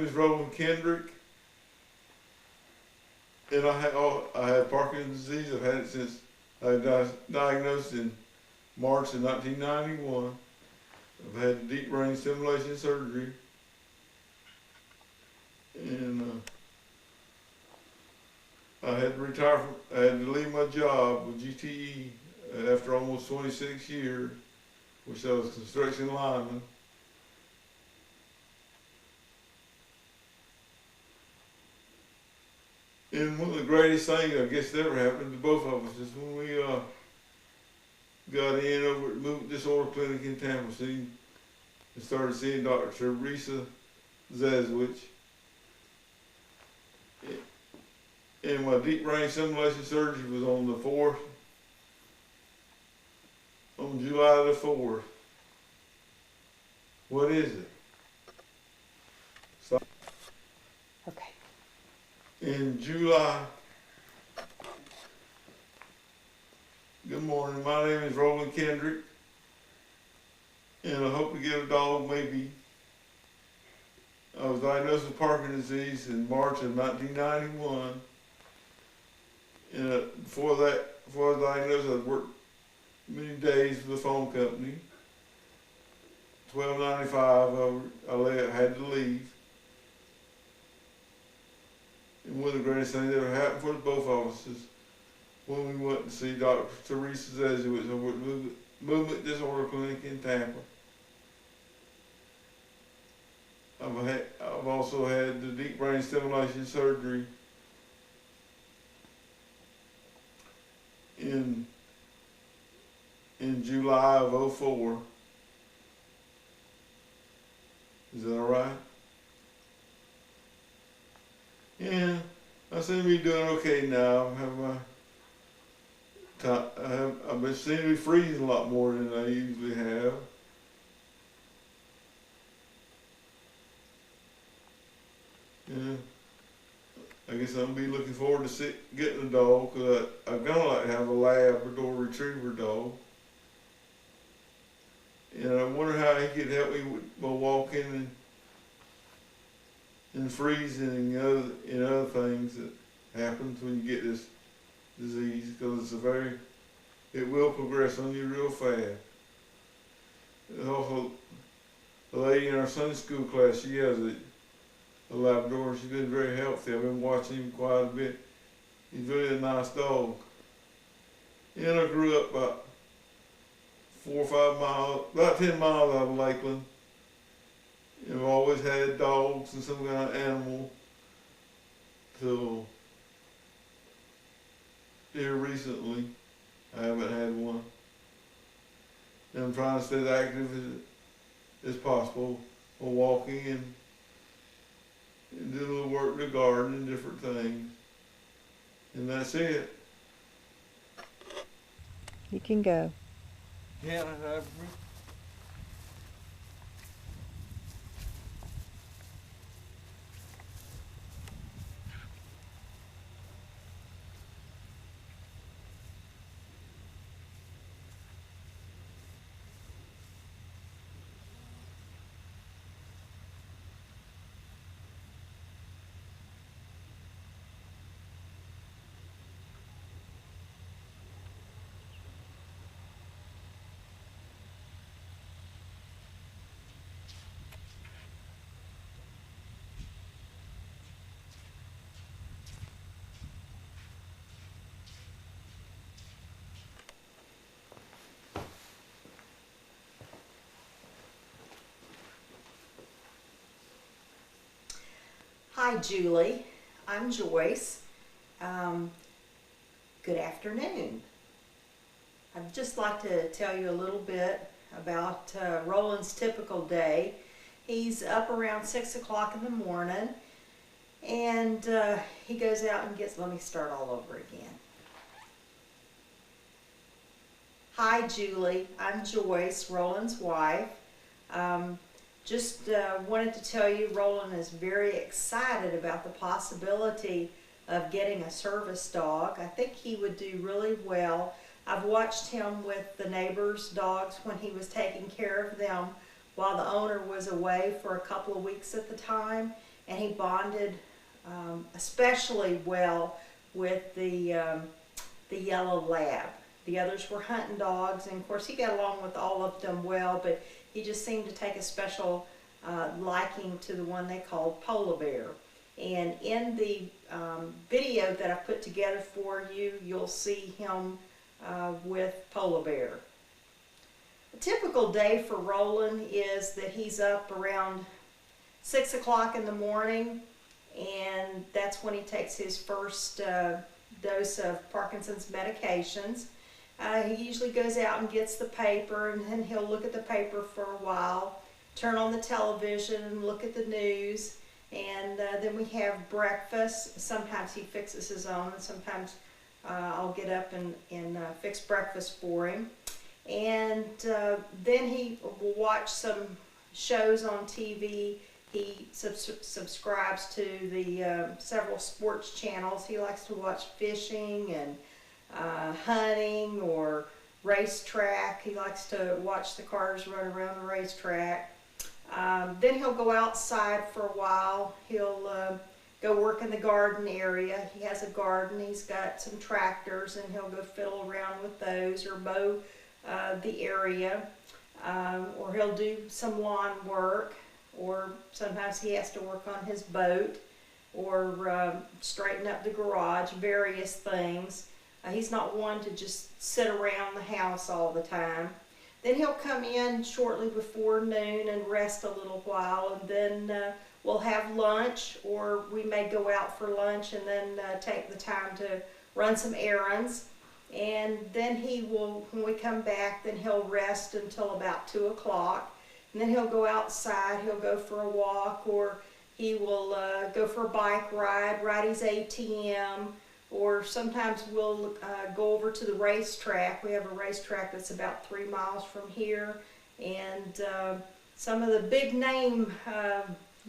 is Roland Kendrick, and I have Parkinson's disease. I've had it since I was diagnosed in March of 1991. I've had deep brain stimulation surgery, and I had to retire I had to leave my job with GTE after almost 26 years, which I was a construction lineman. And one of the greatest things I guess that ever happened to both of us is when we got in over at Movement Disorder Clinic in Tampa City and started seeing Dr. Teresa Zazwich. And my deep brain stimulation surgery was on the 4th, on July the 4th. What is it? So, Okay. in July. Good morning, my name is Roland Kendrick, and I hope to get a dog maybe. I was diagnosed with Parkinson's disease in March of 1991. And before I was diagnosed, I'd worked many days for the phone company. $12.95, I had to leave. And one of the greatest things that ever happened for both of us is when we went to see Dr. Teresa Zazwich over at Movement Disorder Clinic in Tampa. I've also had the deep brain stimulation surgery in July of '04. Is that all right? Yeah, I seem to be doing okay now. I've been seeming to be freezing a lot more than I usually have. Yeah, I guess I'm gonna be looking forward to getting a dog, because I'm gonna like to have a Labrador Retriever dog. And I wonder how he could help me with my walking and freezing and other things that happens when you get this disease, because it will progress on you real fast. There's also a lady in our Sunday school class, she has a Labrador. She's been very healthy. I've been watching him quite a bit. He's really a nice dog. And I grew up about 4 or 5 miles, about 10 miles out of Lakeland. And I've always had dogs and some kind of animal till here recently. I haven't had one. And I'm trying to stay as active as possible while walking and do a little work in the garden and different things. And that's it. You can go. Yeah, Hi, Julie. I'm Joyce. Good afternoon. I'd just like to tell you a little bit about Roland's typical day. He's up around 6 o'clock in the morning, and he goes out and let me start all over again. Hi, Julie. I'm Joyce, Roland's wife. Just wanted to tell you Roland is very excited about the possibility of getting a service dog. I think he would do really well. I've watched him with the neighbors' dogs when he was taking care of them while the owner was away for a couple of weeks at the time, and he bonded especially well with the yellow lab. The others were hunting dogs, and of course he got along with all of them well, but he just seemed to take a special liking to the one they called Polar Bear. And in the video that I put together for you, you'll see him with Polar Bear. A typical day for Roland is that he's up around 6 o'clock in the morning, and that's when he takes his first dose of Parkinson's medications. He usually goes out and gets the paper, and then he'll look at the paper for a while, turn on the television and look at the news, and then we have breakfast. Sometimes he fixes his own, and sometimes I'll get up and fix breakfast for him. And then he will watch some shows on TV. He subscribes to the several sports channels. He likes to watch fishing and hunting or racetrack. He likes to watch the cars run around the racetrack. Then he'll go outside for a while. He'll go work in the garden area. He has a garden. He's got some tractors, and he'll go fiddle around with those or mow the area. Or he'll do some lawn work, or sometimes he has to work on his boat or straighten up the garage, various things. He's not one to just sit around the house all the time. Then he'll come in shortly before noon and rest a little while, and then we'll have lunch, or we may go out for lunch and then take the time to run some errands. And then he will, when we come back, then he'll rest until about 2 o'clock. And then he'll go outside, he'll go for a walk, or he will go for a bike ride, ride his ATM, or sometimes we'll go over to the racetrack. We have a racetrack that's about 3 miles from here, and some of the big name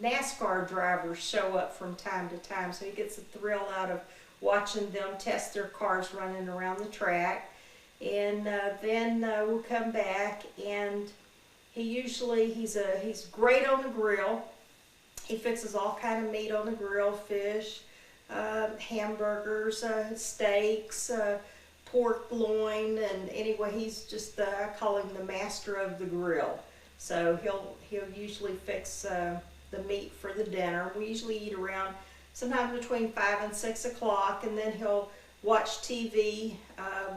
NASCAR drivers show up from time to time, so he gets a thrill out of watching them test their cars running around the track. And then we'll come back, and he's great on the grill. He fixes all kind of meat on the grill, fish, hamburgers, steaks, pork loin, and anyway, he's just, I call him the master of the grill. So he'll usually fix the meat for the dinner. We usually eat around sometimes between 5 and 6 o'clock, and then he'll watch TV,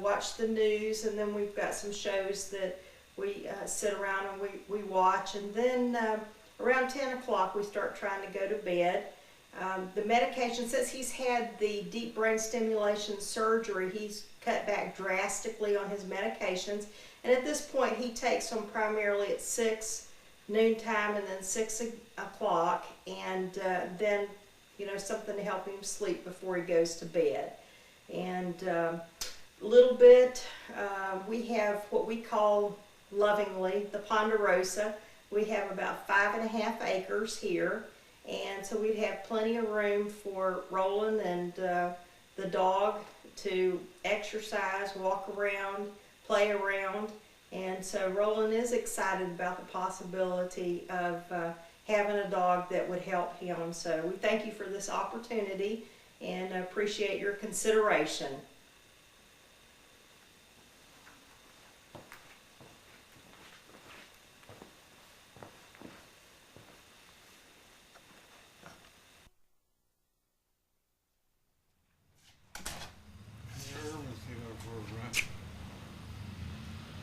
watch the news, and then we've got some shows that we sit around and we watch, and then around 10 o'clock we start trying to go to bed. The medication, since he's had the deep brain stimulation surgery, he's cut back drastically on his medications, and at this point he takes them primarily at 6, noontime, and then 6 o'clock, and then something to help him sleep before he goes to bed. And a little bit, we have what we call lovingly the Ponderosa. We have about 5.5 acres here, and so we'd have plenty of room for Roland and the dog to exercise, walk around, play around. And so Roland is excited about the possibility of having a dog that would help him. So we thank you for this opportunity and appreciate your consideration.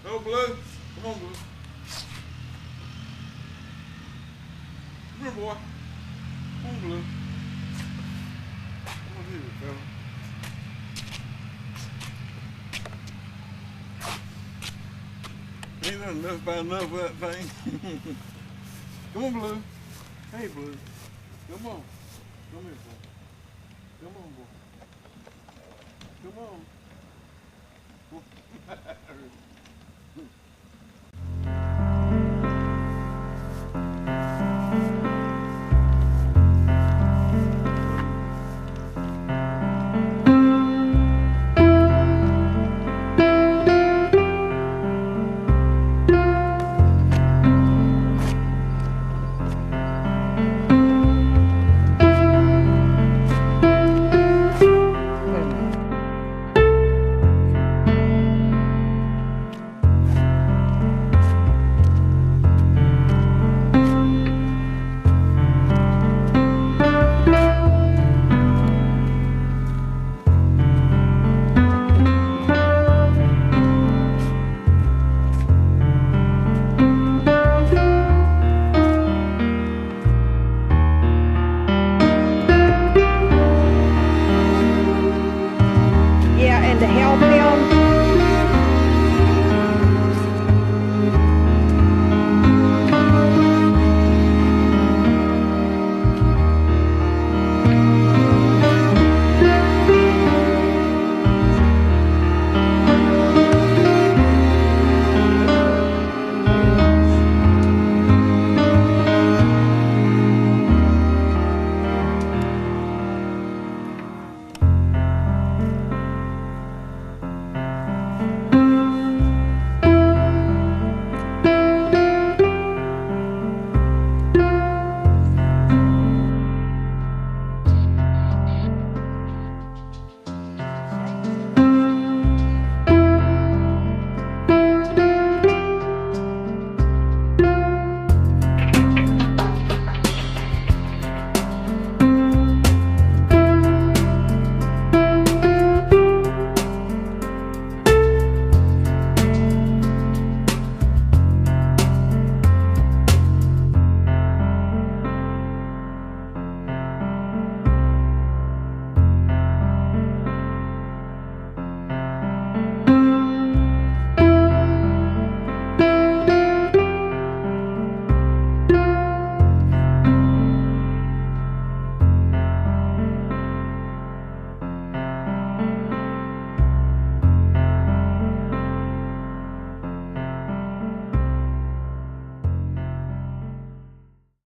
Go, Blue. Come on, Blue. Come here, boy. Come on, Blue. Come on here, fella. Ain't that enough about enough of that thing? Come on, Blue. Hey, Blue. Come on. Come here, boy. Come on, boy. Come on. help